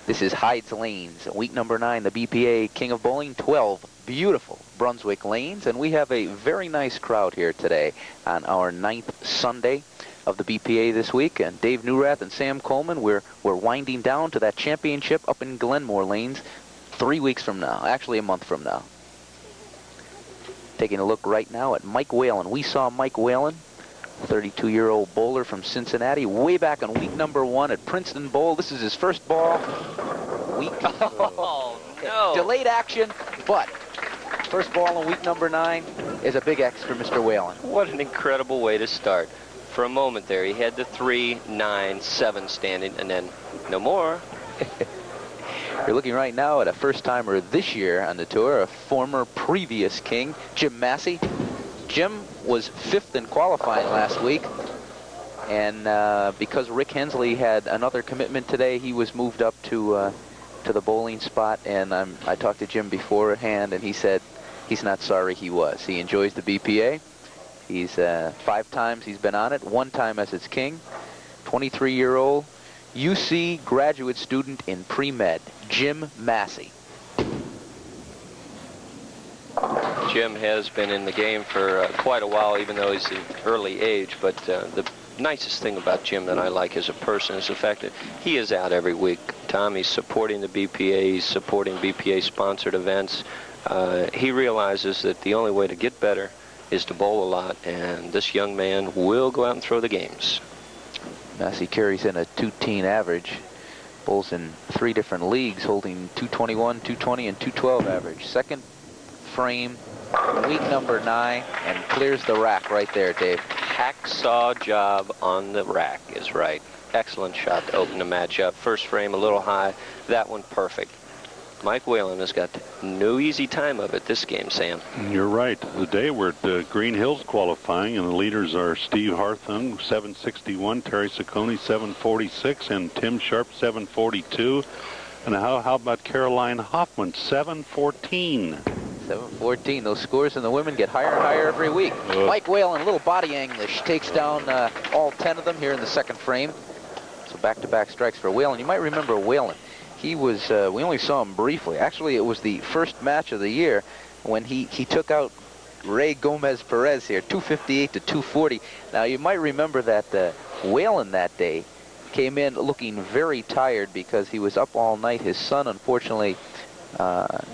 This is Heid's Lanes, week number 9, the BPA King of Bowling, 12 beautiful Brunswick lanes, and we have a very nice crowd here today on our 9th Sunday of the BPA this week. And Dave Newrath and Sam Coleman, we're winding down to that championship up in Glenmore Lanes 3 weeks from now, actually a month from now. Taking a look right now at Mike Whalin. We saw Mike Whalin, 32-year-old bowler from Cincinnati, way back on week number 1 at Princeton Bowl. This is his first ball. Oh, no. Delayed action, but first ball in week number 9 is a big X for Mr. Whalin. What an incredible way to start. For a moment there, he had the 3, 9, 7 standing, and then no more. You're looking right now at a first-timer this year on the tour, a former previous king, Jim Masse. Jim was 5th in qualifying last week, and because Rick Hensley had another commitment today, he was moved up to the bowling spot. And I talked to Jim beforehand, and he said he's not sorry he was. He enjoys the BPA. He's 5 times he's been on it, 1 time as its king. 23-year-old UC graduate student in pre-med, Jim Masse. Jim has been in the game for quite a while, even though he's an early age. But the nicest thing about Jim that I like as a person is the fact that he is out every week. Tom, he's supporting the BPA, he's supporting BPA-sponsored events. He realizes that the only way to get better is to bowl a lot, and this young man will go out and throw the games. Masse carries in a 2-teen average, bowls in 3 different leagues, holding 221, 220, and 212 average. Second frame, week number 9, and clears the rack right there, Dave. Hacksaw job on the rack is right. Excellent shot to open the match up. First frame a little high, that one perfect. Mike Whalin has got no easy time of it this game, Sam. You're right. Today we're at Green Hills qualifying, and the leaders are Steve Harthung, 761, Terry Ciccone, 746, and Tim Sharp, 742. And how about Caroline Hoffman, 714? 714. Those scores in the women get higher and higher every week. Mike Whalin, a little body English, takes down all 10 of them here in the second frame. So back-to-back strikes for Whalin. You might remember Whalin. He was, we only saw him briefly. Actually, it was the first match of the year when he took out Ray Gomez Perez here, 258 to 240. Now, you might remember that Whalin that day came in looking very tired because he was up all night. His son, unfortunately,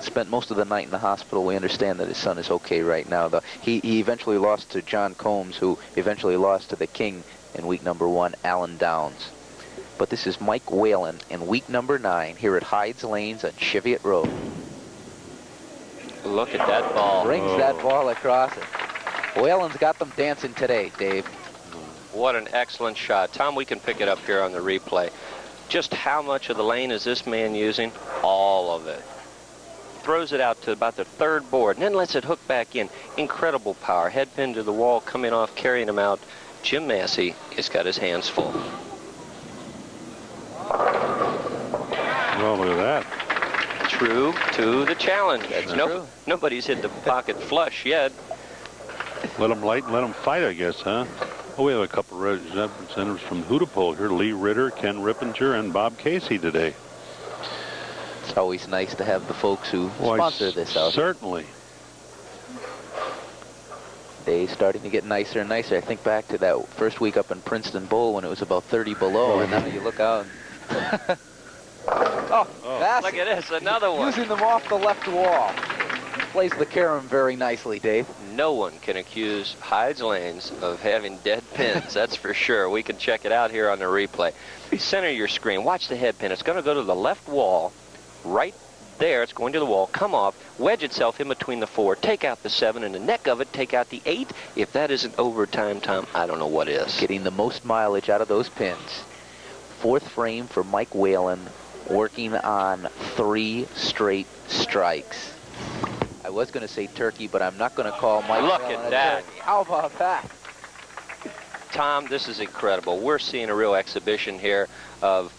spent most of the night in the hospital. We understand that his son is okay right now, though. He eventually lost to John Combs, who eventually lost to the king in week number 1, Alan Downs. But this is Mike Whalin in week number 9 here at Heid's Lanes on Cheviot Road. Look at that ball. Brings that ball across it. Whalin's got them dancing today, Dave. What an excellent shot. Tom, we can pick it up here on the replay. Just how much of the lane is this man using? All of it. Throws it out to about the 3rd board and then lets it hook back in. Incredible power. Head pin to the wall, coming off, carrying him out. Jim Masse has got his hands full. Well, look at that. True to the challenge. That's true. Nobody's hit the pocket flush yet. Let them light and let them fight, I guess, huh? Oh, we have a couple of representatives from Hootapole here. Lee Ritter, Ken Rippinger, and Bob Casey today. It's always nice to have the folks who sponsor this out. Certainly. Day's starting to get nicer and nicer. I think back to that first week up in Princeton Bowl when it was about 30 below, and now you look out and Masse, look at this, another one. using them off the left wall. Plays the carom very nicely, Dave. No one can accuse Heid's Lanes of having dead pins, that's for sure. We can check it out here on the replay. Center your screen, watch the head pin. It's going to go to the left wall, right there. It's going to the wall, come off, wedge itself in between the 4, take out the 7, and the neck of it, take out the 8. If that isn't overtime, Tom, I don't know what is. Getting the most mileage out of those pins. 4th frame for Mike Whalin, working on 3 straight strikes. I was going to say turkey, but I'm not going to call Mike Look Whalin at that. Turkey. How about that? Tom, this is incredible. We're seeing a real exhibition here of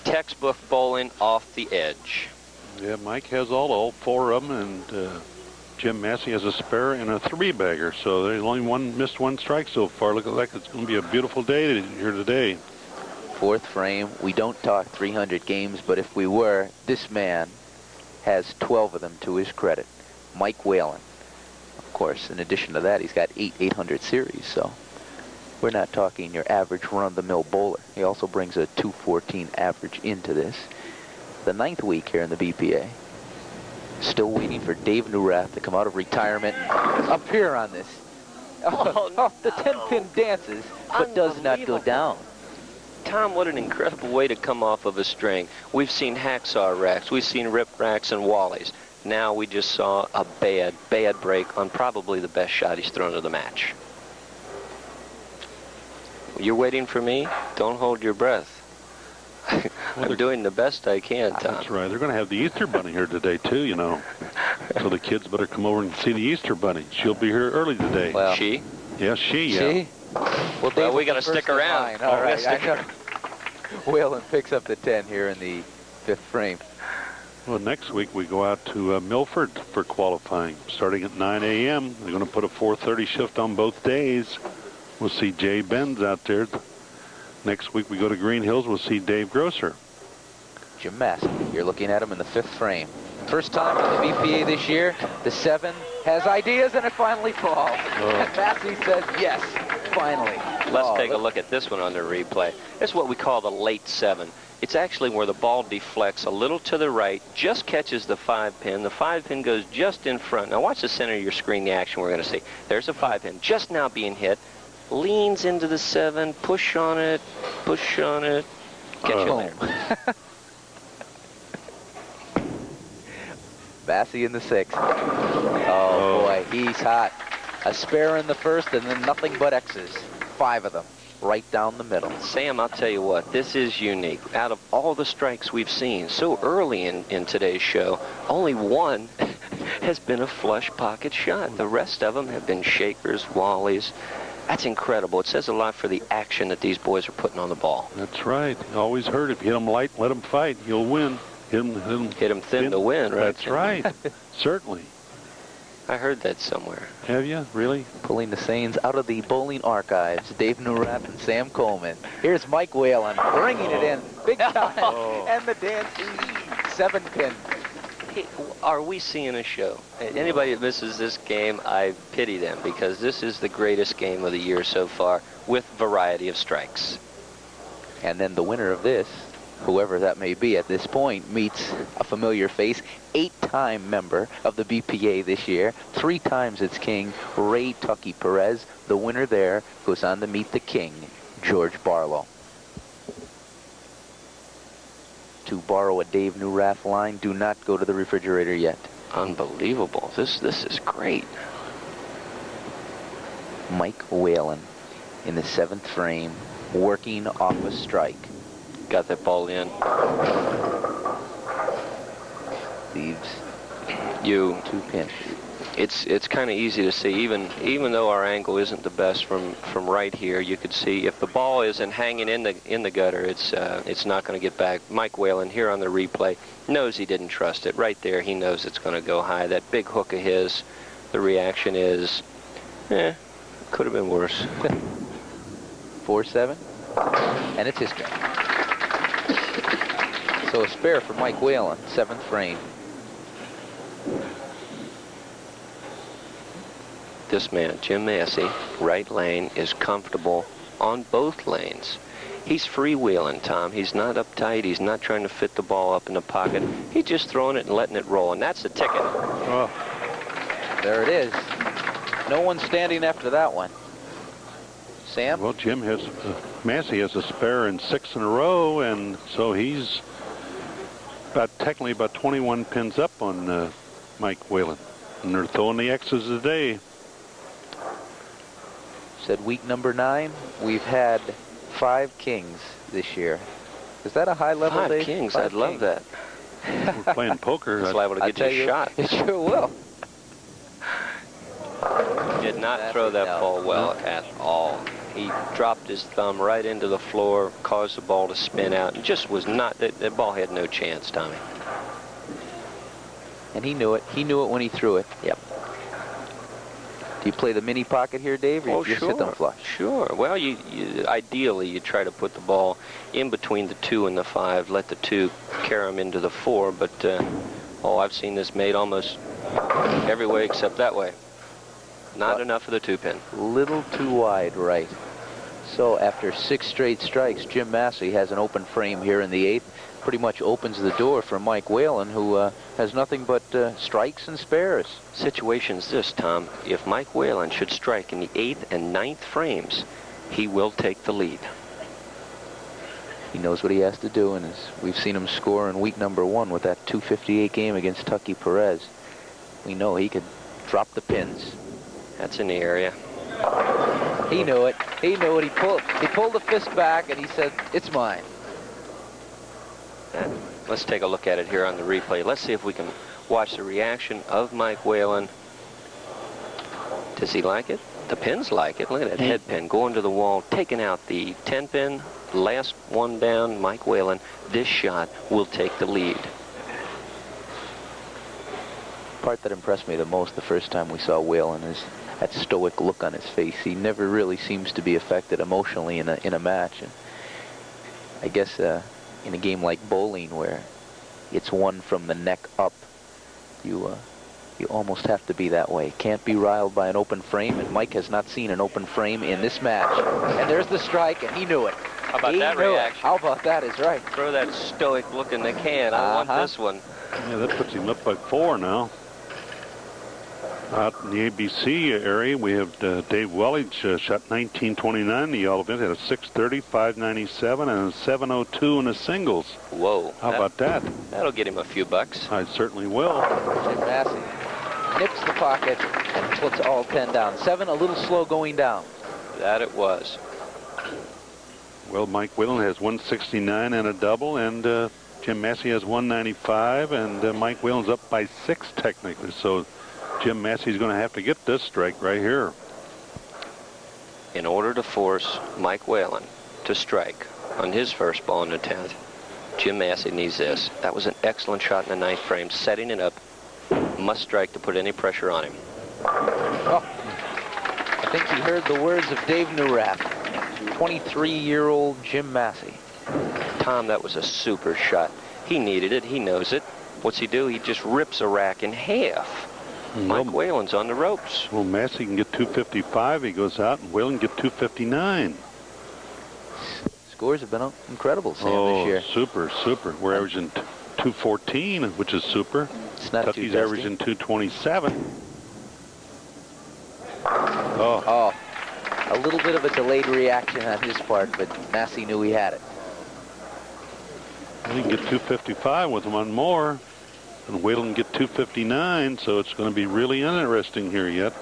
textbook bowling off the edge. Yeah, Mike has all 4 of them, and Jim Masse has a spare and a 3-bagger, so there's only missed one strike so far. Look like it's going to be a beautiful day here today. fourth frame. We don't talk 300 games, but if we were, this man has 12 of them to his credit. Mike Whalin. Of course, in addition to that, he's got 800 series, so we're not talking your average run-of-the-mill bowler. He also brings a 214 average into this. The 9th week here in the BPA. Still waiting for Dave Newrath to come out of retirement and appear on this. The 10-pin dances, but does not go down. Tom, what an incredible way to come off of a string. We've seen hacksaw racks, we've seen rip racks and wallies. Now we just saw a bad break on probably the best shot he's thrown of the match. You're waiting for me? Don't hold your breath. I'm doing the best I can, Tom. That's right. They're going to have the Easter Bunny here today, too, you know. So the kids better come over and see the Easter Bunny. She'll be here early today. Well, she? Yes, she, yeah. She? Well, we got to stick around. All right, I know. Whalin picks up the 10 here in the 5th frame. Well, next week we go out to Milford for qualifying, starting at 9 a.m. They're going to put a 4:30 shift on both days. We'll see Jay Benz out there. Next week we go to Green Hills. We'll see Dave Grosser. Jim Masse, you're looking at him in the 5th frame. First time in the BPA this year, the 7 has ideas and it finally falls. And Masse says, yes, finally. Let's take a look at this one on the replay. This is what we call the late 7. It's actually where the ball deflects a little to the right, just catches the 5-pin. The 5-pin goes just in front. Now watch the center of your screen, the action we're going to see. There's a 5-pin just now being hit. Leans into the 7, push on it, catch you later. Masse in the 6th. Oh, boy, he's hot. A spare in the 1st and then nothing but X's. 5 of them. Right down the middle. Sam, I'll tell you what, this is unique. Out of all the strikes we've seen so early in today's show, only one has been a flush pocket shot. The rest of them have been shakers, wallies. That's incredible. It says a lot for the action that these boys are putting on the ball. That's right. Always heard, if you hit them light, let them fight, you'll win. Hit them thin to win, right? That's right. Certainly. I heard that somewhere. Have you? Really? Pulling the sayings out of the bowling archives. Dave Newrath and Sam Coleman. Here's Mike Whalin bringing it in big time. And the dance lead. 7-pin. Hey, are we seeing a show? Anybody that misses this game, I pity them, because this is the greatest game of the year so far with variety of strikes. And then the winner of this, whoever that may be at this point, meets a familiar face. 8-time member of the BPA this year. 3 times its king, Ray Tucky Perez. The winner there goes on to meet the king, George Barlow. To borrow a Dave Newrath line, do not go to the refrigerator yet. Unbelievable. This is great. Mike Whalin in the 7th frame, working off a strike. Got that ball in. Leaves you 2-pin. It's kind of easy to see, even though our angle isn't the best from right here. You could see if the ball isn't hanging in the gutter, it's not going to get back. Mike Whalin here on the replay knows he didn't trust it. Right there, he knows it's going to go high. That big hook of his, the reaction is, could have been worse. 4-7, and it's history. So a spare for Mike Whalin, 7th frame. This man, Jim Masse, right lane, is comfortable on both lanes. He's freewheeling, Tom. He's not uptight. He's not trying to fit the ball up in the pocket. He's just throwing it and letting it roll, and that's the ticket. Oh. There it is. No one standing after that one. Sam? Well, Jim has, Masse has a spare in 6 in a row, and so he's technically about 21 pins up on Mike Whalin. And they're throwing the X's today. Said week number 9, we've had 5 kings this year. Is that a high level, 5 Dave? kings, 5 I'd love that. We're playing poker. It's liable to get you a shot. It sure will. Did not throw that ball well at all. He dropped his thumb right into the floor, caused the ball to spin out, and just was not, that ball had no chance, Tommy. And he knew it. He knew it when he threw it. Yep. Do you play the mini pocket here, Dave, or Oh, you just sure. hit them flush? Sure. Well, ideally, you try to put the ball in between the 2 and the 5, let the 2 carry them into the 4, but, I've seen this made almost every way except that way. Not enough for the 2-pin. Little too wide, right. So after 6 straight strikes, Jim Masse has an open frame here in the 8th. Pretty much opens the door for Mike Whalin, who has nothing but strikes and spares. Situation's this, Tom. If Mike Whalin should strike in the 8th and 9th frames, he will take the lead. He knows what he has to do, and we've seen him score in week number 1 with that 258 game against Tucky Perez. We know he could drop the pins. That's in the area. He knew it. He knew it. He pulled the fist back, and he said, "It's mine." Let's take a look at it here on the replay. Let's see if we can watch the reaction of Mike Whalin. Does he like it? The pins like it. Look at that head pin going to the wall, taking out the 10-pin. Last one down, Mike Whalin. This shot will take the lead. The part that impressed me the most the first time we saw Whalin is that stoic look on his face. He never really seems to be affected emotionally in a match. And I guess in a game like bowling, where it's won from the neck up, you almost have to be that way. Can't be riled by an open frame, and Mike has not seen an open frame in this match. And there's the strike, and he knew it. How about that reaction? How about that is right. Throw that stoic look in the can. I want this one. Yeah, that puts him up by 4 now. Out in the ABC area, we have Dave Wellich shot 1929 in the all event, had a 630, 597, and a 702 in the singles. Whoa. How about that? That'll get him a few bucks. I certainly will. Jim Masse nips the pocket and puts all 10 down. 7 a little slow going down. That it was. Well, Mike Whalin has 169 and a double, and Jim Masse has 195, and Mike Whalin's up by 6 technically. So Jim Massey's going to have to get this strike right here. In order to force Mike Whalin to strike on his first ball in the 10th, Jim Masse needs this. That was an excellent shot in the 9th frame, setting it up. Must strike to put any pressure on him. Oh, I think he heard the words of Dave Newrath. 23-year-old Jim Masse. Tom, that was a super shot. He needed it. He knows it. What's he do? He just rips a rack in half. Mike Whalin's on the ropes. Well, Masse can get 255. He goes out, and Whalin get 259. Scores have been incredible, Sam, this year. Super, super. We're averaging 214, which is super. It's not Tucky's too averaging 227. Oh, a little bit of a delayed reaction on his part, but Masse knew he had it. He can get 255 with one more. And Whalin can get 259, so it's going to be really interesting here yet.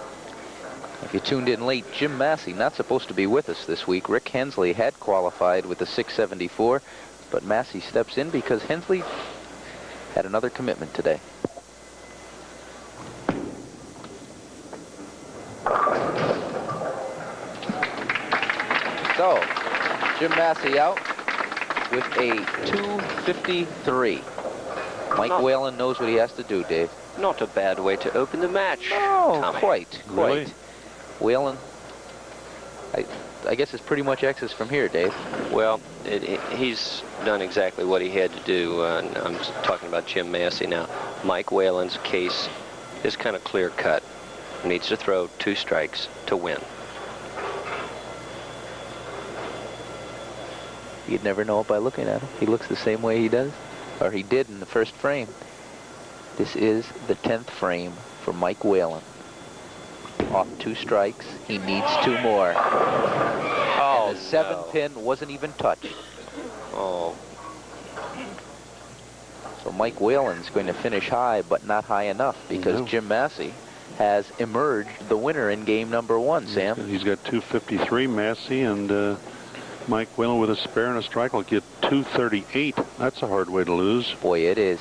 If you tuned in late, Jim Masse not supposed to be with us this week. Rick Hensley had qualified with the 674, but Masse steps in because Hensley had another commitment today. So, Jim Masse out with a 253. Mike Whalin knows what he has to do, Dave. Not a bad way to open the match. Oh, Tommy. quite. Really? Whalin, I guess it's pretty much X's from here, Dave. Well, he's done exactly what he had to do. I'm talking about Jim Masse now. Mike Whalin's case is kind of clear-cut. Needs to throw 2 strikes to win. You'd never know it by looking at him. He looks the same way he does, or he did in the first frame. This is the 10th frame for Mike Whalin. Off 2 strikes. He needs 2 more. Oh, and the 7-pin wasn't even touched. Oh. So Mike Whalin's going to finish high, but not high enough, because Jim Masse has emerged the winner in game number 1, Sam. He's got 253, Masse, and Mike Whalin with a spare and a strike will get 238. That's a hard way to lose. Boy, it is.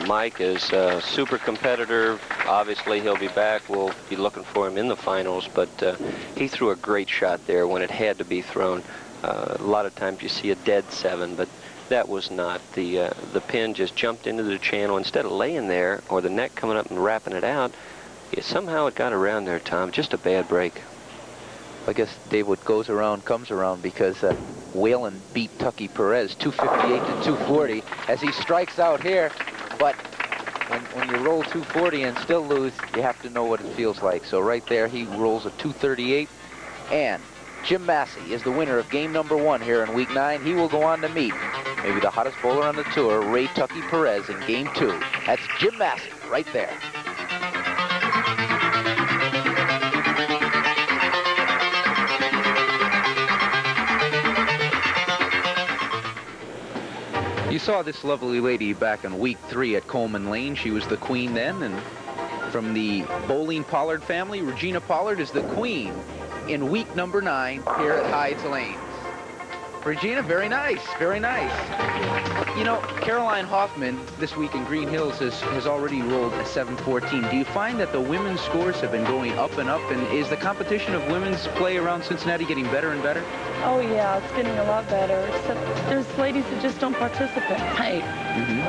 Mike is a super competitor. Obviously, he'll be back. We'll be looking for him in the finals, but he threw a great shot there when it had to be thrown. A lot of times you see a dead 7, but That was not. The pin just jumped into the channel. Instead of laying there or the neck coming up and wrapping it out, somehow it got around there, Tom. Just a bad break. I guess, Dave, what goes around comes around, because Whalin beat Tucky Perez 258 to 240 as he strikes out here. But when you roll 240 and still lose, you have to know what it feels like. So right there, he rolls a 238. And Jim Masse is the winner of game number 1 here in week 9. He will go on to meet maybe the hottest bowler on the tour, Ray Tucky Perez, in game 2. That's Jim Masse right there. You saw this lovely lady back in week 3 at Coleman Lane. She was the queen then, and from the Bowling Pollard family, Regina Pollard is the queen in week number 9 here at Heid's Lanes. Regina, very nice, very nice. You know, Caroline Hoffman this week in Green Hills has already rolled a 714. Do you find that the women's scores have been going up and up? And is the competition of women's play around Cincinnati getting better and better? Oh yeah, it's getting a lot better, except there's ladies that just don't participate.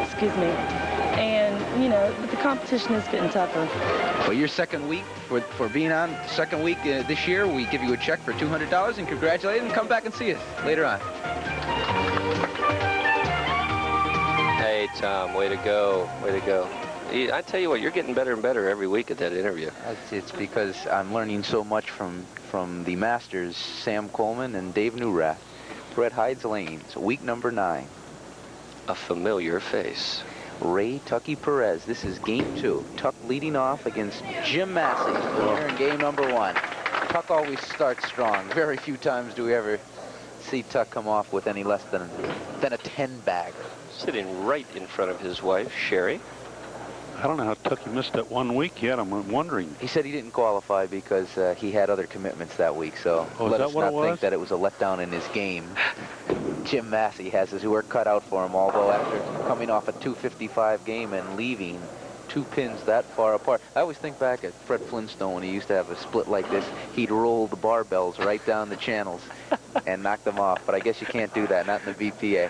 Excuse me. And, you know, but the competition is getting tougher. Well, your second week, for being on second week this year, we give you a check for $200 and congratulate you, and come back and see us later on. Hey, Tom, way to go, way to go. I tell you what, you're getting better and better every week at that interview. It's because I'm learning so much from the masters, Sam Coleman and Dave Newrath. We're at Heid's Lanes, week number 9. A familiar face. Ray Tucky Perez. This is game 2. Tuck leading off against Jim Masse here in game number 1. Tuck always starts strong. Very few times do we ever see Tuck come off with any less than a 10-bagger. Sitting right in front of his wife, Sherry. I don't know how Tucky missed that 1 week yet. I'm wondering. He said he didn't qualify because he had other commitments that week. So let us not think that it was a letdown in his game. Jim Masse has his work cut out for him, although after coming off a 255 game and leaving 2 pins that far apart. I always think back at Fred Flintstone when he used to have a split like this. He'd roll the barbells right down the channels and knock them off. But I guess you can't do that, not in the BPA.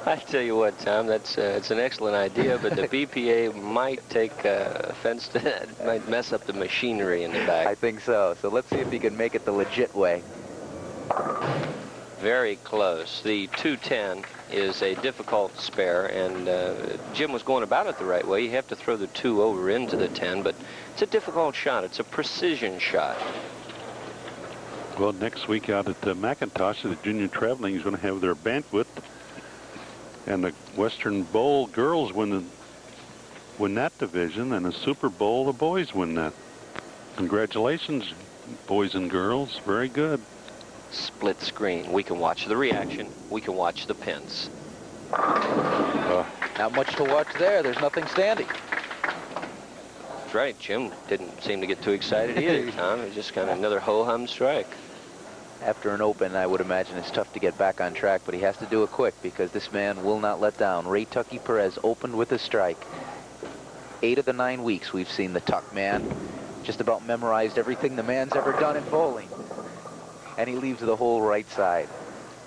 I tell you what, Tom, it's an excellent idea, but the BPA might take offense to that. It might mess up the machinery in the back. I think so. So let's see if he can make it the legit way. Very close. The 210 is a difficult spare, and Jim was going about it the right way. You have to throw the 2 over into the 10, but it's a difficult shot. It's a precision shot. Well, next week out at McIntosh, the junior traveling is going to have their banquet, and the Western Bowl girls win that division, and the Super Bowl the boys win that. Congratulations, boys and girls. Very good. Split screen. We can watch the reaction. We can watch the pins. Not much to watch there. There's nothing standing. That's right. Jim didn't seem to get too excited either, Tom. It was just kind of another ho-hum strike. After an open, I would imagine it's tough to get back on track, but he has to do it quick because this man will not let down. Ray Tucky Perez opened with a strike. 8 of the 9 weeks we've seen the Tuck man. Just about memorized everything the man's ever done in bowling. And he leaves the whole right side.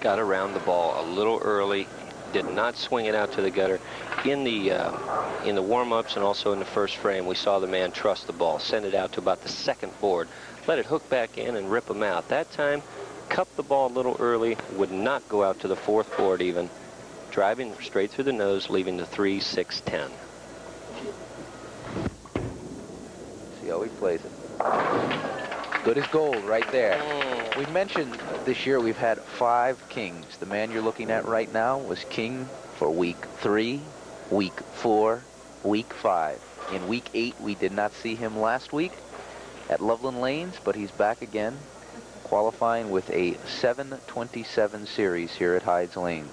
Got around the ball a little early. Did not swing it out to the gutter. In the warm-ups and also in the first frame, we saw the man trust the ball, send it out to about the 2nd board, let it hook back in and rip him out. That time, cupped the ball a little early, would not go out to the 4th board even, driving straight through the nose, leaving the 3, 6, 10. See how he plays it. Good as gold right there. We mentioned this year we've had 5 kings. The man you're looking at right now was king for week 3, week 4, week 5. In week 8, we did not see him last week at Loveland Lanes, but he's back again, qualifying with a 727 series here at Heid's Lanes.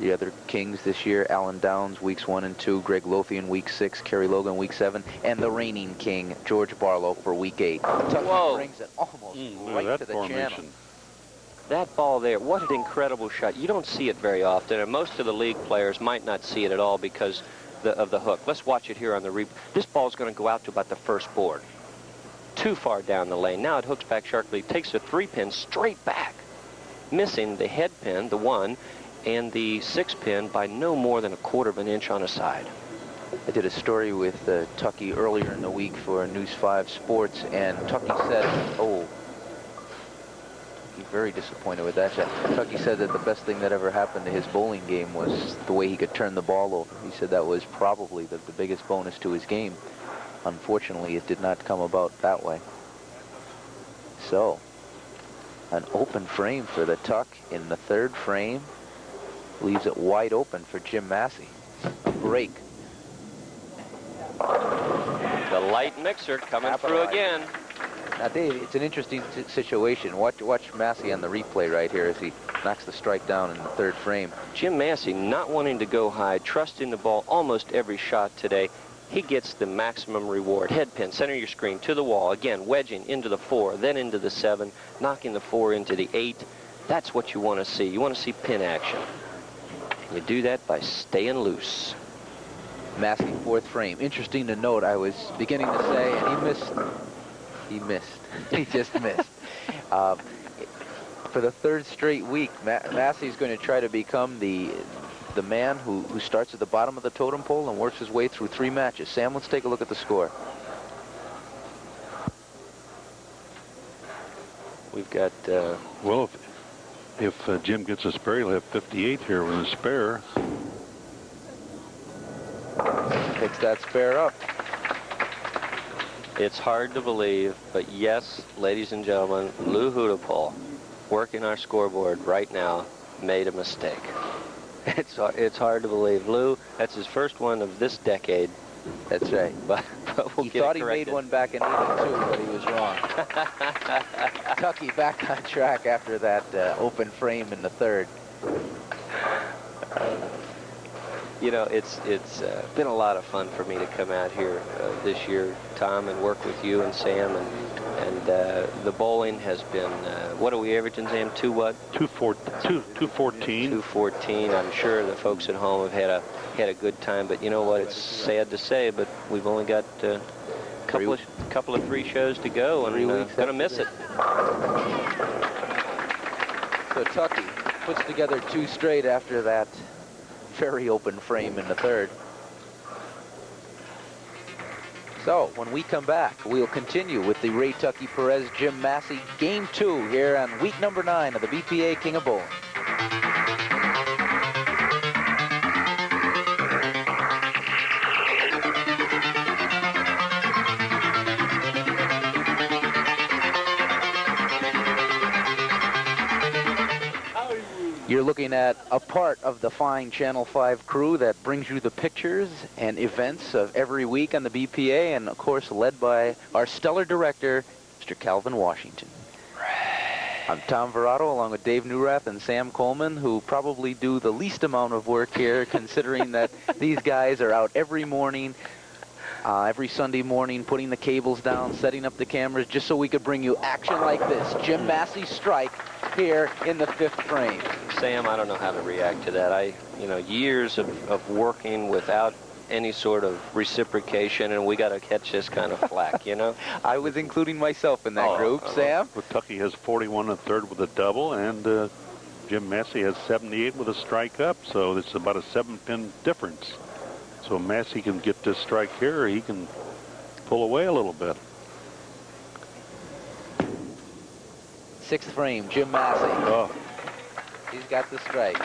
The other kings this year, Alan Downs, weeks 1 and 2, Greg Lothian, week 6, Kerry Logan, week 7, and the reigning king, George Barlow, for week 8. Tucky brings it almost right to the channel. That ball there, what an incredible shot. You don't see it very often, and most of the league players might not see it at all because of the hook. Let's watch it here on the replay. This ball's going to go out to about the 1st board. Too far down the lane. Now it hooks back sharply, takes a 3-pin straight back. missing the head pin, the 1, and the 6 pin by no more than 1/4 of an inch on a side. I did a story with Tucky earlier in the week for News 5 Sports, and Tucky said, he's very disappointed with that shot. Tucky said that the best thing that ever happened to his bowling game was the way he could turn the ball over. He said that was probably the biggest bonus to his game. Unfortunately, it did not come about that way. So, an open frame for the tuck in the 3rd frame leaves it wide open for Jim Masse. A break. The light mixer coming through again. Now, Dave, it's an interesting situation. Watch Masse on the replay right here as he knocks the strike down in the 3rd frame. Jim Masse not wanting to go high, trusting the ball almost every shot today. He gets the maximum reward. Head pin, center your screen, to the wall. Again, wedging into the 4, then into the 7, knocking the 4 into the 8. That's what you want to see. You want to see pin action. You do that by staying loose. Masse, 4th frame. Interesting to note, I was beginning to say, and he missed. He just missed. For the 3rd straight week, Masse is going to try to become the man who starts at the bottom of the totem pole and works his way through 3 matches. Sam, let's take a look at the score. We've got... well, if Jim gets a spare, he'll have 58 here with a spare. Picks that spare up. It's hard to believe, but yes, ladies and gentlemen, Lou Hudapole, working our scoreboard right now, made a mistake. It's hard to believe. Lou, that's his first one of this decade. That's right. But we'll he get thought it he corrected. made one back in 82, but he was wrong. Tucky back on track after that open frame in the 3rd. You know, it's been a lot of fun for me to come out here this year, Tom, and work with you and Sam, and the bowling has been, what are we averaging, Sam? 2 what? 214. 214. I'm sure the folks at home have had a good time, but you know what? It's sad to say, but we've only got a couple of 3 shows to go, and we're gonna miss it. So Tucky puts together 2 straight after that very open frame in the 3rd. So when we come back, we'll continue with the Ray Tucky Perez Jim Masse Game 2 here on week number 9 of the BPA King of Bowling. You're looking at a part of the fine Channel 5 crew that brings you the pictures and events of every week on the BPA, and of course led by our stellar director, Mr. Calvin Washington. I'm Tom Verotto, along with Dave Neurath and Sam Coleman, who probably do the least amount of work here, considering that these guys are out every morning, every Sunday morning, putting the cables down, setting up the cameras, just so we could bring you action like this. Jim Masse's strike here in the 5th frame. Sam, I don't know how to react to that. Years of working without any sort of reciprocation, and we got to catch this kind of flack, you know? I was including myself in that group. Sam? Well, Tucky has 41 1/3 with a double, and Jim Masse has 78 with a strike up, so it's about a 7-pin difference. So Masse can get this strike here, or he can pull away a little bit. 6th frame, Jim Masse. Oh. He's got the strike.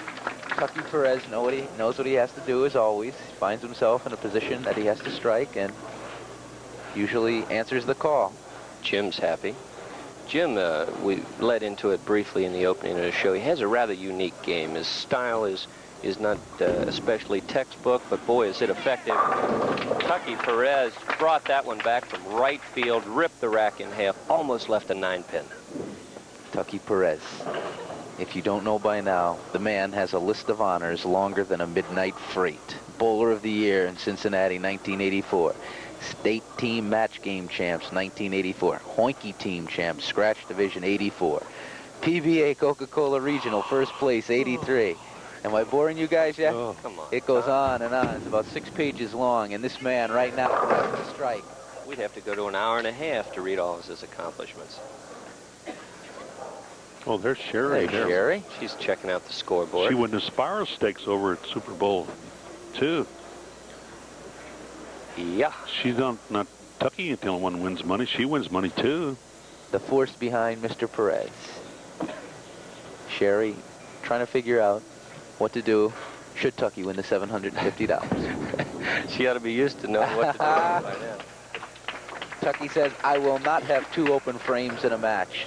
Tucky Perez knows what he has to do, as always. He finds himself in a position that he has to strike and usually answers the call. Jim's happy. Jim, we led into it briefly in the opening of the show. He has a rather unique game. His style is not especially textbook, but boy, is it effective. Tucky Perez brought that one back from right field, ripped the rack in half, almost left a 9-pin. Tucky Perez. If you don't know by now, the man has a list of honors longer than a midnight freight. Bowler of the Year in Cincinnati, 1984. State Team Match Game Champs, 1984. Hoinky Team Champs, Scratch Division, 84. PBA Coca-Cola Regional, first place, 83. Am I boring you guys yet? Oh. Come on. It goes on and on. It's about 6 pages long, and this man right now has the strike. We'd have to go to an hour and a half to read all of his accomplishments. Oh, there's Sherry. Hey, Sherry. She's checking out the scoreboard. She won the Spiral Stakes over at Super Bowl II. Yeah. She's not Tucky ain't the only one who wins money. She wins money too. The force behind Mr. Perez. Sherry trying to figure out what to do should Tucky win the $750. She ought to be used to knowing what to do by now. Tucky says, I will not have 2 open frames in a match.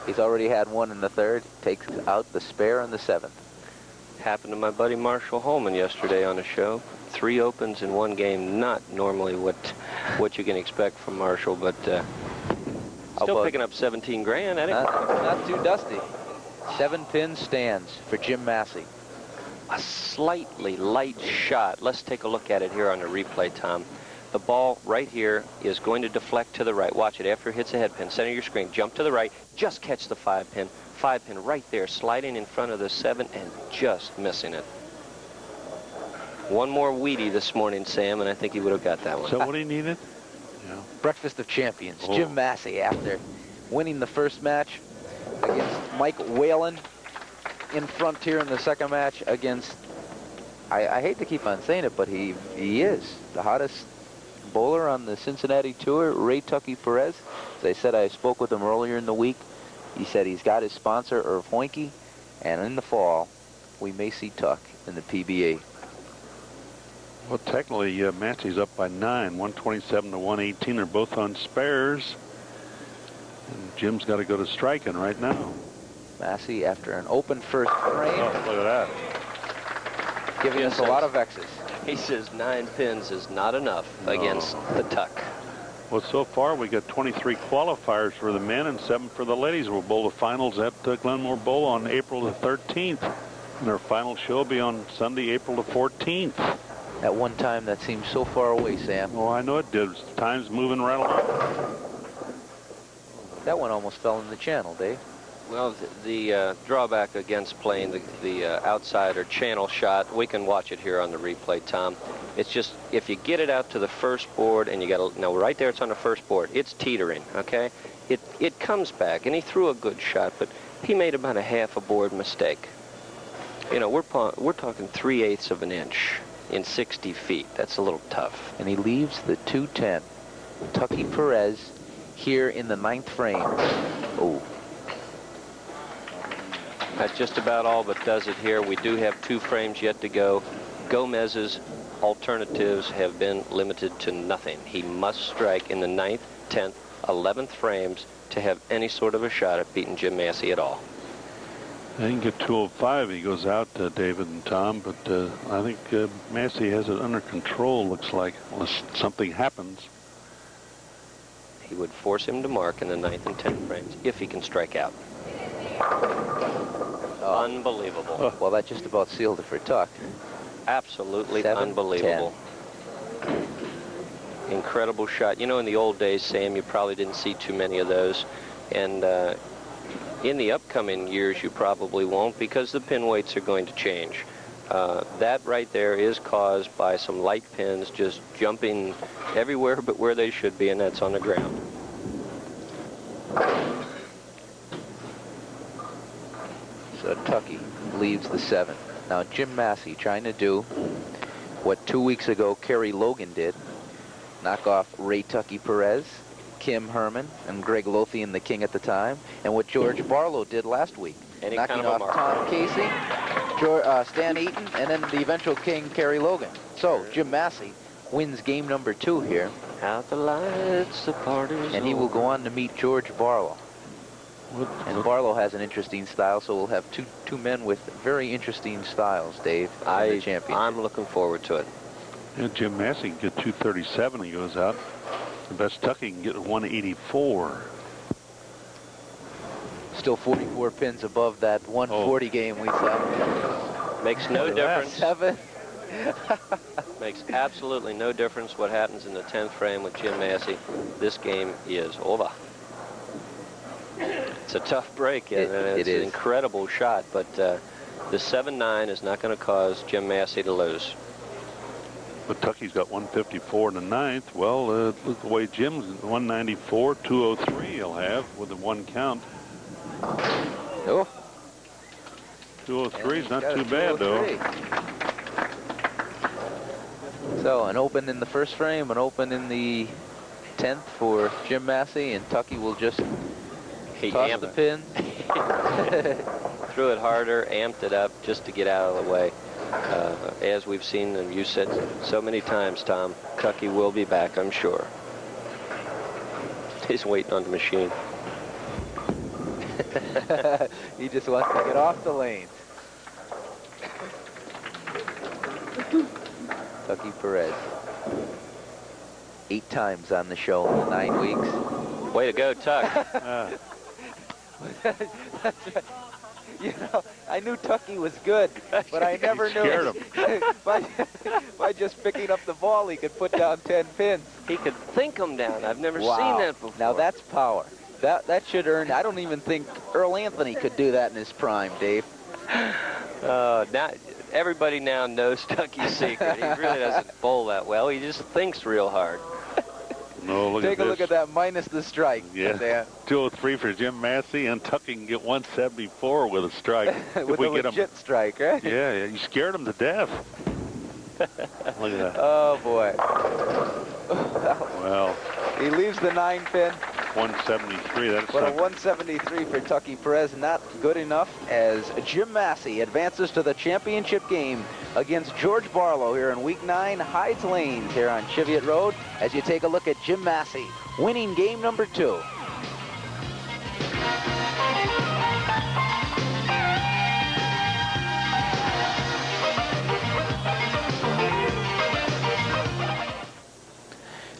He's already had 1 in the 3rd. Takes out the spare in the 7th. Happened to my buddy Marshall Holman yesterday on the show. 3 opens in 1 game. Not normally what you can expect from Marshall, but still picking up 17 grand. Not too dusty. 7 pin stands for Jim Masse. A slightly light shot. Let's take a look at it here on the replay, Tom. The ball right here is going to deflect to the right. Watch it after it hits a head pin. Center your screen. Jump to the right. Just catch the 5 pin. 5 pin right there, sliding in front of the 7 and just missing it. One more weedy this morning, Sam, and I think he would have got that one. So what he needed? Yeah. Breakfast of Champions. Jim Masse, after winning the first match against Mike Whalin in Frontier in the 2nd match against, I hate to keep on saying it, but he is the hottest bowler on the Cincinnati Tour, Ray Tucky Perez. As I said, I spoke with him earlier in the week. He said he's got his sponsor, Irv Hoinke, and in the fall, we may see Tuck in the PBA. Well, technically, Masse's up by 9, 127 to 118. They're both on spares. And Jim's got to go to striking right now. Masse, after an open first frame. Oh, look at that. Giving us a lot of X's. He says 9 pins is not enough against the Tuck. Well, so far we got 23 qualifiers for the men and 7 for the ladies. We'll bowl the finals at Glenmore Bowl on April the 13th. And our final show will be on Sunday, April the 14th. At one time, that seemed so far away, Sam. Oh, I know it did. Time's moving right along. That one almost fell in the channel, Dave. Well, the drawback against playing the outside or channel shot, we can watch it here on the replay, Tom. It's just, if you get it out to the first board and you got to, now right there it's on the first board, it's teetering, okay? It comes back, and he threw a good shot, but he made about a half a board mistake. You know, we're talking 3/8 of an inch in 60 feet. That's a little tough. And he leaves the 210. Tucky Perez here in the 9th frame. Oh. That's just about all but does it here. We do have 2 frames yet to go. Gomez's alternatives have been limited to nothing. He must strike in the 9th, 10th, 11th frames to have any sort of a shot at beating Jim Masse at all. I can get 205. He goes out, David and Tom, but I think Masse has it under control, looks like, unless something happens. He would force him to mark in the 9th and 10th frames if he can strike out. Oh. Unbelievable. Oh. Well, that just about sealed it for Tuck. Absolutely 7, unbelievable. 10. Incredible shot. You know, in the old days, Sam, you probably didn't see too many of those. And in the upcoming years, you probably won't, because the pin weights are going to change. That right there is caused by some light pins just jumping everywhere but where they should be, and that's on the ground. So Tucky leaves the 7. Now Jim Masse trying to do what 2 weeks ago Kerry Logan did. Knock off Ray Tucky Perez, Kim Herman, and Greg Lothian, the king at the time, and what George Barlow did last week. Knocking off Tom Casey, Stan Eaton, and then the eventual king, Kerry Logan. So Jim Masse wins game number 2 here. Out the lights, the party's and he will go on to meet George Barlow. And Barlow has an interesting style, so we'll have two men with very interesting styles, Dave, in the championship. I'm looking forward to it. Yeah, Jim Masse can get 237. He goes out. The best Tucky can get 184. Still 44 pins above that 140 game we saw. Makes no difference. 7. Makes absolutely no difference what happens in the 10th frame with Jim Masse. This game is over. It's a tough break, and it's an incredible shot, but the 7-9 is not going to cause Jim Masse to lose. But Tucky's got 154 in the 9th. Well, look the way Jim's 194, 203 he'll have with the 1 count. Oh. 203 is not too bad, though. So an open in the first frame, an open in the 10th for Jim Masse, and Tucky will just toss the pin. Threw it harder, amped it up just to get out of the way. As we've seen, and you said so many times, Tom, Tucky will be back, I'm sure. He's waiting on the machine. He just wants to get off the lane. Tucky Perez. 8 times on the show in 9 weeks. Way to go, Tuck. That's right. You know, I knew Tucky was good, but I never knew by just picking up the ball he could put down 10 pins. He could think them down. I've never seen that before. Now that's power. That should earn. I don't even think Earl Anthony could do that in his prime, Dave. Now everybody now knows Tucky's secret. He really doesn't bowl that well. He just thinks real hard. No, look Take at a look at that minus the strike. Yeah. 203 for Jim Masse, and Tucky can get 174 with a strike. With a legit strike, right? Yeah, you scared him to death. Look at that. Oh, boy. Well. He leaves the 9 pin. 173. That's but a 173 for Tucky Perez, not good enough, as Jim Masse advances to the championship game against George Barlow here in Week 9, Hyde's Lanes here on Cheviot Road, as you take a look at Jim Masse winning game number 2.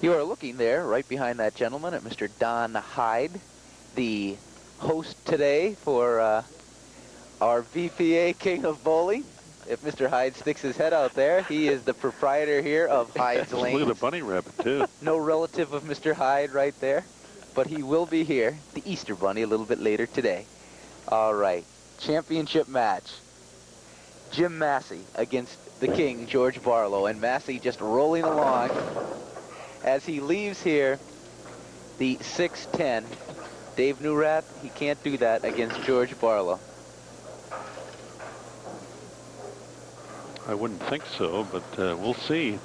You are looking there, right behind that gentleman, at Mr. Don Heid, the host today for our VPA King of Bowling. If Mr. Heid sticks his head out there, he is the proprietor here of Hyde's Lanes. Look at the bunny rabbit, too. No relative of Mr. Heid right there, but he will be here, the Easter Bunny, a little bit later today. All right, championship match. Jim Masse against the King, George Barlow, and Masse just rolling along. As he leaves here, the 6-10, Dave Newrath, he can't do that against George Barlow. I wouldn't think so, but we'll see.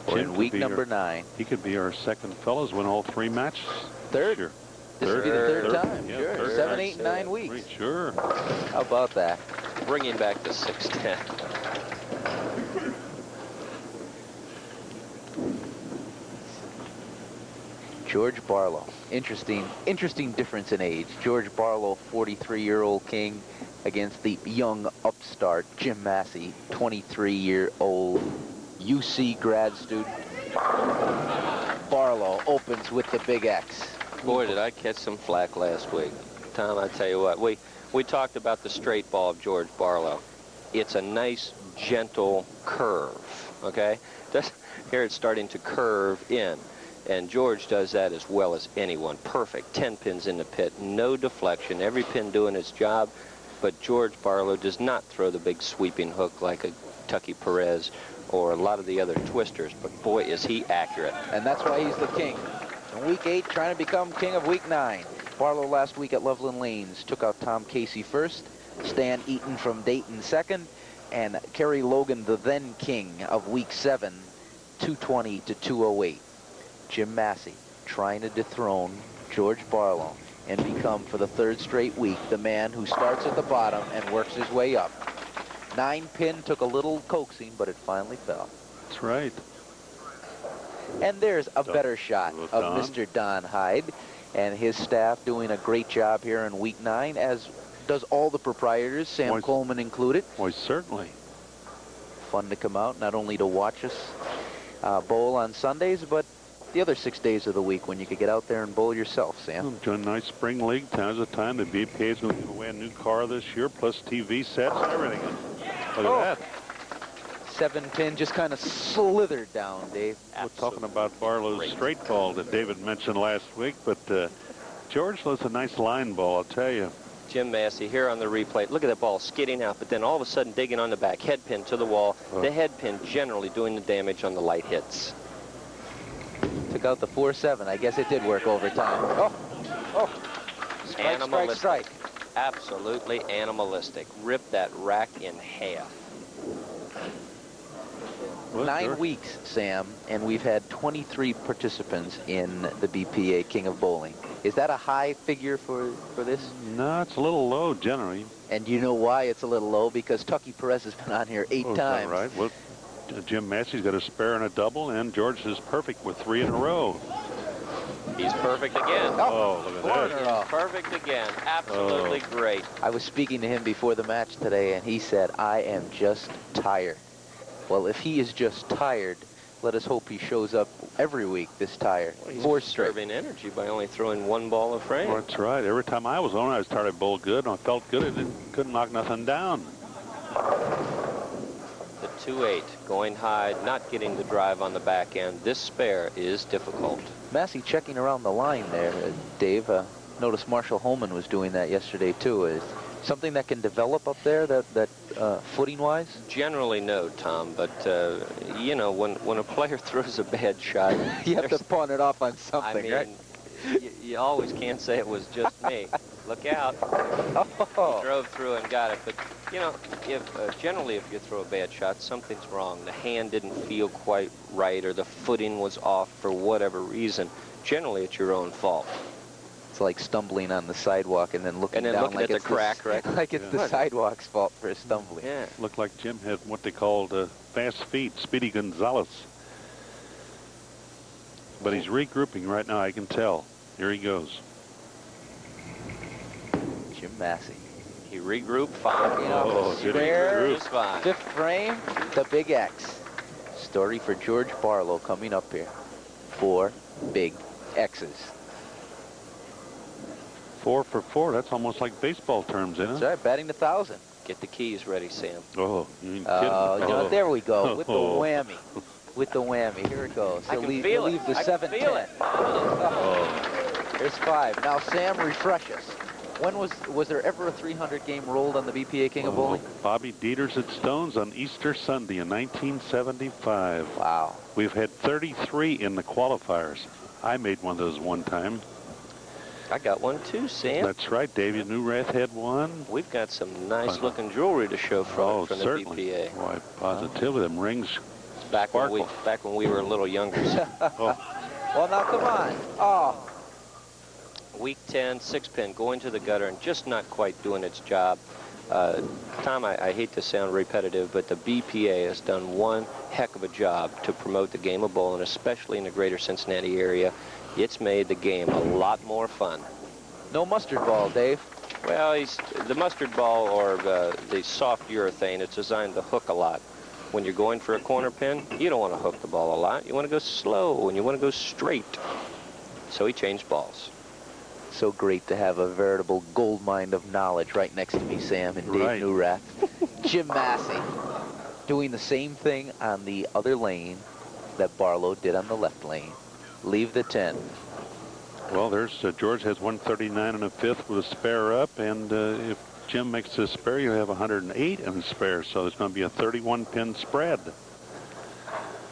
We're in week number 9. He could be our second fellows, win all 3 matches. Third. Sure. This would be the third time. Yeah, Sure. third 7, 8, 9 weeks. Sure. How about that? Bringing back the 6-10. George Barlow. Interesting difference in age. George Barlow, 43-year-old King, against the young upstart Jim Masse, 23-year-old UC grad student. Barlow opens with the big X. Boy, did I catch some flack last week. Tom, I tell you what, we talked about the straight ball of George Barlow. It's a nice, gentle curve, okay? Here it's starting to curve in. And George does that as well as anyone. Perfect. 10 pins in the pit. No deflection. Every pin doing its job. But George Barlow does not throw the big sweeping hook like a Tucky Perez or a lot of the other twisters. But boy, is he accurate. And that's why he's the king. In week 8, trying to become king of week 9. Barlow last week at Loveland Lanes took out Tom Casey first. Stan Eaton from Dayton second. And Kerry Logan, the then king of week 7, 220 to 208. Jim Masse trying to dethrone George Barlow and become, for the 3rd straight week, the man who starts at the bottom and works his way up. 9 pin took a little coaxing, but it finally fell. That's right. And there's a better shot of Mr. Don Heid and his staff doing a great job here in week 9, as does all the proprietors, Sam Coleman included. Why, certainly. Fun to come out, not only to watch us bowl on Sundays, but the other 6 days of the week when you could get out there and bowl yourself, Sam. Doing a nice spring league. Now's the time. The BPA's going to give away a new car this year, plus TV sets and everything. Look at that. 7 pin just kind of slithered down, Dave. We're talking about Barlow's straight ball that David mentioned last week, but George throws a nice line ball, I'll tell you. Jim Masse here on the replay. Look at that ball skidding out, but then all of a sudden digging on the back. Head pin to the wall. The head pin generally doing the damage on the light hits. Took out the 4-7. I guess it did work overtime. Animalistic. Absolutely animalistic. Rip that rack in half. Well, 9 weeks, Sam, and we've had 23 participants in the BPA King of Bowling. Is that a high figure for this? No, it's a little low generally. And you know why it's a little low? Because Tucky Perez has been on here 8 Is that times. right? Well, Jim Masse's got a spare and a double, and George is perfect with 3 in a row. He's perfect again. Oh, look at that. Perfect again. Absolutely great. I was speaking to him before the match today, and he said, I am just tired. Well, if he is just tired, let us hope he shows up every week this tired. Well, he's 4 straight. conserving energy by only throwing 1 ball a frame. Well, that's right. Every time I was on, I started to bowl good, and I felt good. I couldn't knock nothing down. The 2-8 going high, not getting the drive on the back end. This spare is difficult. Masse checking around the line there, Dave. Notice Marshall Holman was doing that yesterday, too. Is something that can develop up there, that footing-wise? Generally, no, Tom. But, you know, when a player throws a bad shot... you have to pawn it off on something, right? You always can't say it was just me. Look out. Oh. He drove through and got it. But, you know, generally if you throw a bad shot, something's wrong. The hand didn't feel quite right, or the footing was off for whatever reason. Generally, it's your own fault. It's like stumbling on the sidewalk and then looking down looking like at it's the crack, right? Like it's the sidewalk's fault for his stumbling. Yeah. Looked like Jim had what they called fast feet, Speedy Gonzalez. But he's regrouping right now, I can tell. Here he goes. Jim Masse. He regrouped fine. Did he Spare, regroup? Just fine. 5th frame, the Big X. Story for George Barlow coming up here. 4 big X's. 4 for 4. That's almost like baseball terms, isn't it? That's right, batting 1,000. Get the keys ready, Sam. Oh, you ain't kidding. You know, there we go, with the whammy. With the whammy, here it goes. I He'll can leave, feel he'll it. leave the I can 7-10. feel it. There's 5. Now Sam refreshes. When was there ever a 300 game rolled on the BPA King of Bowling? Bobby Dieters at Stones on Easter Sunday in 1975. Wow. We've had 33 in the qualifiers. I made one of those one time. I got one too, Sam. That's right. David Newrath had one. We've got some nice looking jewelry to show from the certainly. BPA. Why, positively, them rings It's back when we were a little younger. Well, now come on. Oh. Week 10, 6-pin going to the gutter and just not quite doing its job. Tom, I hate to sound repetitive, but the BPA has done one heck of a job to promote the game of bowling, especially in the greater Cincinnati area. It's made the game a lot more fun. No mustard ball, Dave. Well, the mustard ball, or the soft urethane, it's designed to hook a lot. When you're going for a corner pin, you don't want to hook the ball a lot. You want to go slow, and you want to go straight. So he changed balls. So great to have a veritable gold mine of knowledge right next to me, Sam, and Dave Newrath. Jim Masse doing the same thing on the other lane that Barlow did on the left lane. Leave the 10. Well, there's George has 139 and a 5th with a spare up, and if Jim makes a spare, you have 108 and a spare, so there's going to be a 31-pin spread.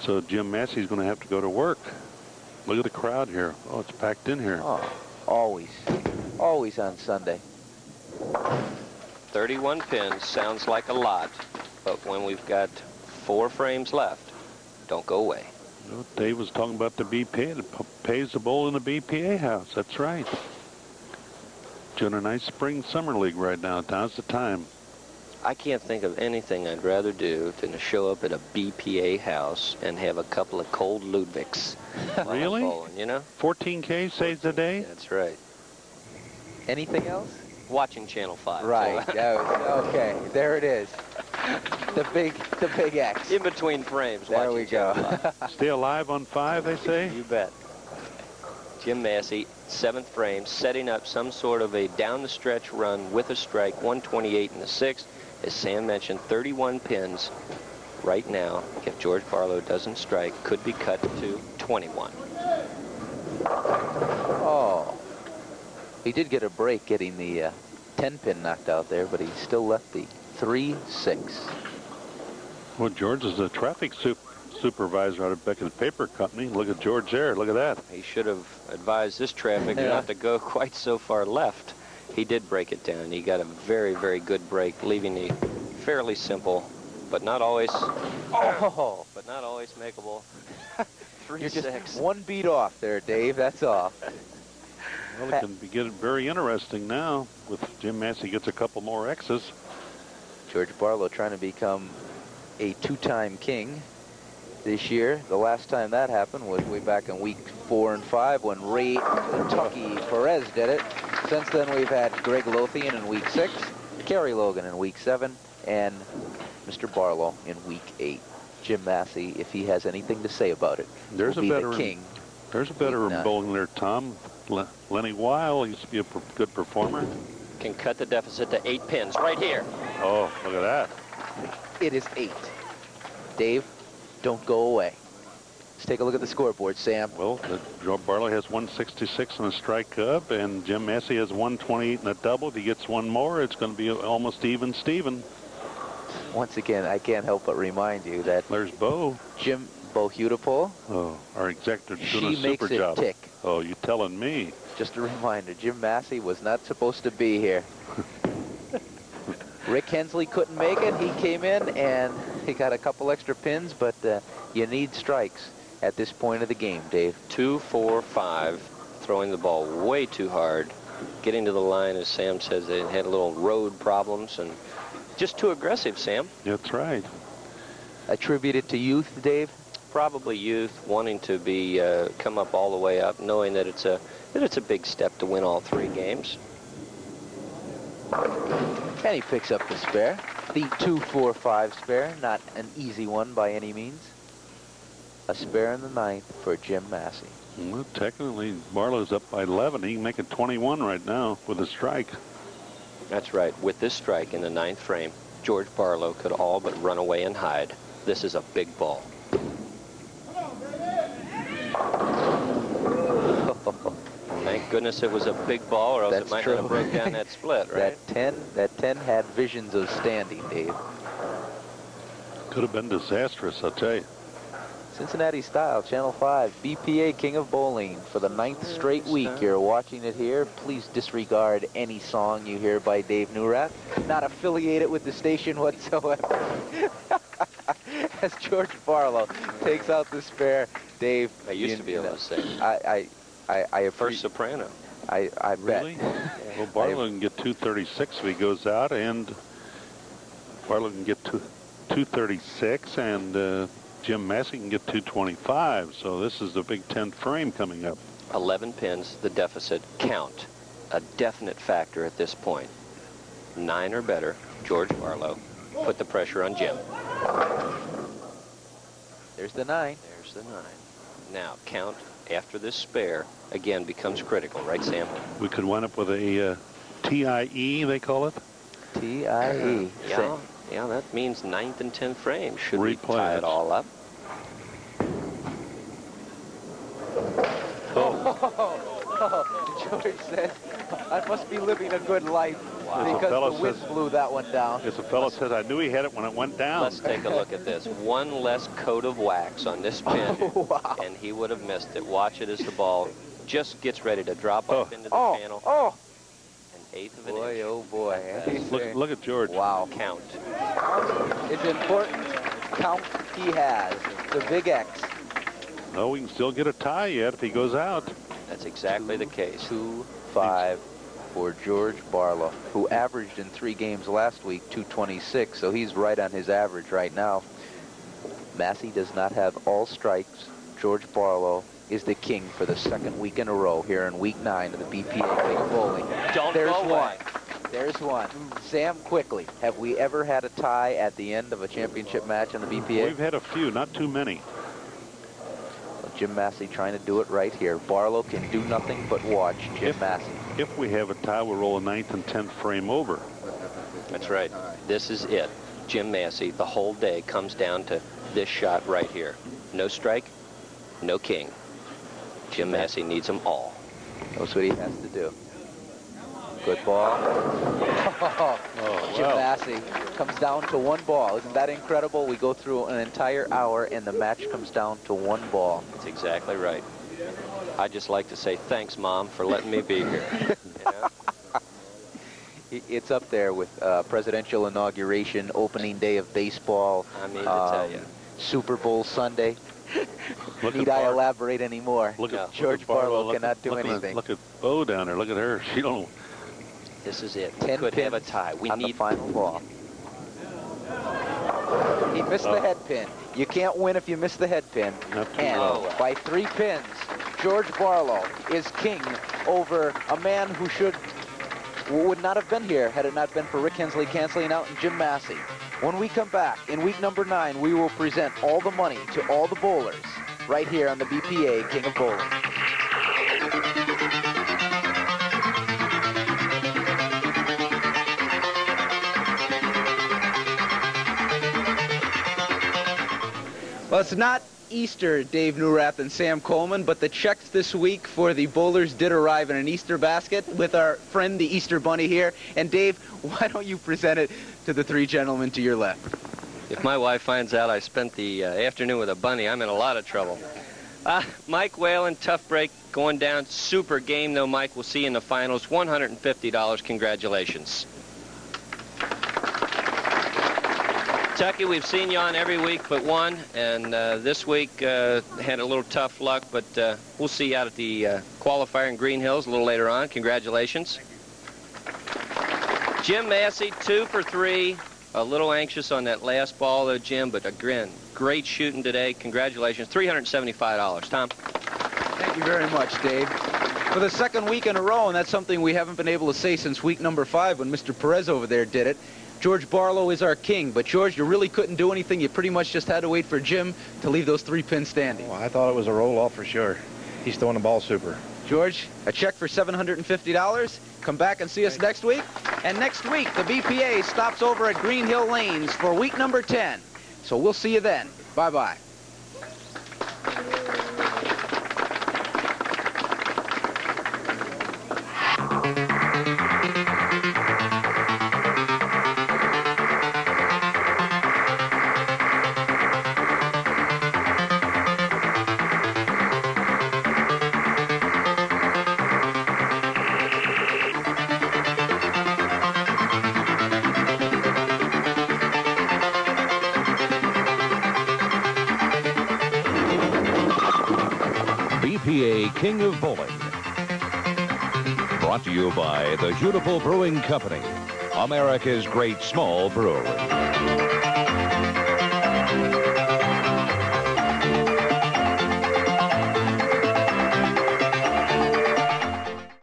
So Jim Masse is going to have to go to work. Look at the crowd here. Oh, it's packed in here. Oh, always on Sunday. 31 pins sounds like a lot, but when we've got 4 frames left, don't go away. Well, Dave was talking about the BPA. It pays the bowl in the BPA house. That's right. Doing a nice spring summer league right now. Now's the time. I can't think of anything I'd rather do than to show up at a BPA house and have a couple of cold Ludwigs. Really? Bowling, you know? 14K saves a day? That's right. Anything else? Watching Channel 5. Right. Okay. There it is. The big X. In between frames. There we go. Stay alive on 5, they say? You bet. Jim Masse, 7th frame, setting up some sort of a down-the-stretch run with a strike, 128 in the 6th. As Sam mentioned, 31 pins right now. If George Barlow doesn't strike, could be cut to 21. Oh. He did get a break getting the 10-pin knocked out there, but he still left the 3-6. Well, George is a traffic supervisor out of Beckett's Paper Company. Look at George there. Look at that. He should have advised this traffic not to go quite so far left. He did break it down. He got a very, very good break, leaving the fairly simple, but not always, but not always makeable. 3-6. You're just one beat off there, Dave. That's all. Well, it can be getting very interesting now with Jim Masse gets a couple more X's. George Barlow trying to become a two-time king this year. The last time that happened was way back in week 4 and 5 when Ray Tucky Perez did it. Since then, we've had Greg Lothian in week 6, Kerry Logan in week 7, and Mr. Barlow in week 8. Jim Masse, if he has anything to say about it, There's will a be veteran. the king. There's a veteran bowling there, Tom. Lenny Weil used to be a good performer. Can cut the deficit to 8 pins right here. Oh, look at that. It is 8. Dave, don't go away. Let's take a look at the scoreboard, Sam. Well, George Barlow has 166 and a strike up, and Jim Masse has 128 and a double. If he gets one more, it's going to be almost even Steven. Once again, I can't help but remind you that There's Bo. Bo Hudipole, Oh, our executive doing she a super makes it job. tick. Oh, you telling me? Just a reminder, Jim Masse was not supposed to be here. Rick Hensley couldn't make it. He came in and he got a couple extra pins, but you need strikes at this point of the game, Dave. 2, 4, 5, throwing the ball way too hard. Getting to the line, as Sam says, they had a little road problems and just too aggressive, Sam. That's right. Attribute it to youth, Dave? Probably youth, wanting to be come up all the way up, knowing that it's a big step to win all 3 games. And he picks up the spare. The 2-4-5 spare, not an easy one by any means. A spare in the 9th for Jim Masse. Well, technically, Barlow's up by 11. He can make it 21 right now with a strike. That's right. With this strike in the 9th frame, George Barlow could all but run away and hide. This is a big ball. Thank goodness it was a big ball, or else That's it might true. not have broke down that split, right? That 10 had visions of standing, Dave. Could have been disastrous, I'll tell you. Cincinnati Style, Channel 5, BPA King of Bowling for the 9th straight week. You're watching it here. Please disregard any song you hear by Dave Neurath. Not affiliated with the station whatsoever. As George Barlow takes out the spare, Dave. I used to be able to say. I First soprano. I Really? bet. Well, Barlow can get 236 if he goes out, and Barlow can get 236, and Jim Masse can get 225. So this is the big 10th frame coming up. 11 pins, the deficit, count. A definite factor at this point. 9 or better, George Barlow. Put the pressure on Jim. There's the 9. There's the 9. Now, count after this spare, again, becomes critical, right, Sam? We could wind up with a TIE, they call it. TIE. Yeah, that means 9th and 10th frame. Should we Replay tie it. it all up? George says, I must be living a good life because the wind blew that one down. As a fellow says, I knew he had it when it went down. Let's take a look at this. One less coat of wax on this pin, Wow. and he would have missed it. Watch it as the ball just gets ready to drop off into the channel. Oh, An 1/8 of an boy, inch. oh boy. Look at George. Wow. Count. It's important. Count he has. The big X. No, we can still get a tie yet if he goes out. That's exactly the case. 2-5 for George Barlow, who averaged in 3 games last week 226, so he's right on his average right now. Masse does not have all strikes. George Barlow is the king for the 2nd week in a row here in week 9 of the BPA King of Bowling. There's one. There's one. Sam, quickly, have we ever had a tie at the end of a championship match in the BPA? We've had a few, not too many. Jim Masse trying to do it right here. Barlow can do nothing but watch Jim Masse. If we have a tie, we'll roll a 9th and 10th frame over. That's right. This is it. Jim Masse, the whole day comes down to this shot right here. No strike, no king. Jim Masse needs them all. That's what he has to do. Good ball. Jim wow. Masse comes down to 1 ball. Isn't that incredible? We go through an entire hour and the match comes down to 1 ball. That's exactly right. I'd just like to say thanks, Mom, for letting me be here. You know? it's up there with presidential inauguration, opening day of baseball. I mean to tell you. Super Bowl Sunday. Need I elaborate anymore? Look at George Barlow cannot do anything. Look at Bo down there. Look at her. She don't. This is it. 10 Could have a pins tie. We on need the final ball. He missed the head pin. You can't win if you miss the head pin. And by 3 pins, George Barlow is king over a man who would not have been here had it not been for Rick Hensley canceling out and Jim Masse. When we come back in week number 9, we will present all the money to all the bowlers right here on the BPA King of Bowling. Well, it's not Easter, Dave Newrath and Sam Coleman, but the checks this week for the bowlers did arrive in an Easter basket with our friend, the Easter Bunny here. And Dave, why don't you present it to the 3 gentlemen to your left? If my wife finds out I spent the afternoon with a bunny, I'm in a lot of trouble. Mike Whalin, tough break, going down. Super game, though, Mike. We'll see you in the finals. $150. Congratulations. Tucky, we've seen you on every week but one, and this week had a little tough luck, but we'll see you out at the qualifier in Green Hills a little later on. Congratulations. Jim Masse, 2 for 3. A little anxious on that last ball, though, Jim, but again, great shooting today. Congratulations. $375. Tom? Thank you very much, Dave. For the second week in a row, and that's something we haven't been able to say since week number 5 when Mr. Perez over there did it, George Barlow is our king. But, George, you really couldn't do anything. You pretty much just had to wait for Jim to leave those 3 pins standing. Well, I thought it was a roll-off for sure. He's throwing the ball super. George, a check for $750. Come back and see us next week. And next week, the BPA stops over at Green Hill Lanes for week number 10. So we'll see you then. Bye-bye. BPA King of Bowling. Brought to you by the Beautiful Brewing Company, America's great small brewery.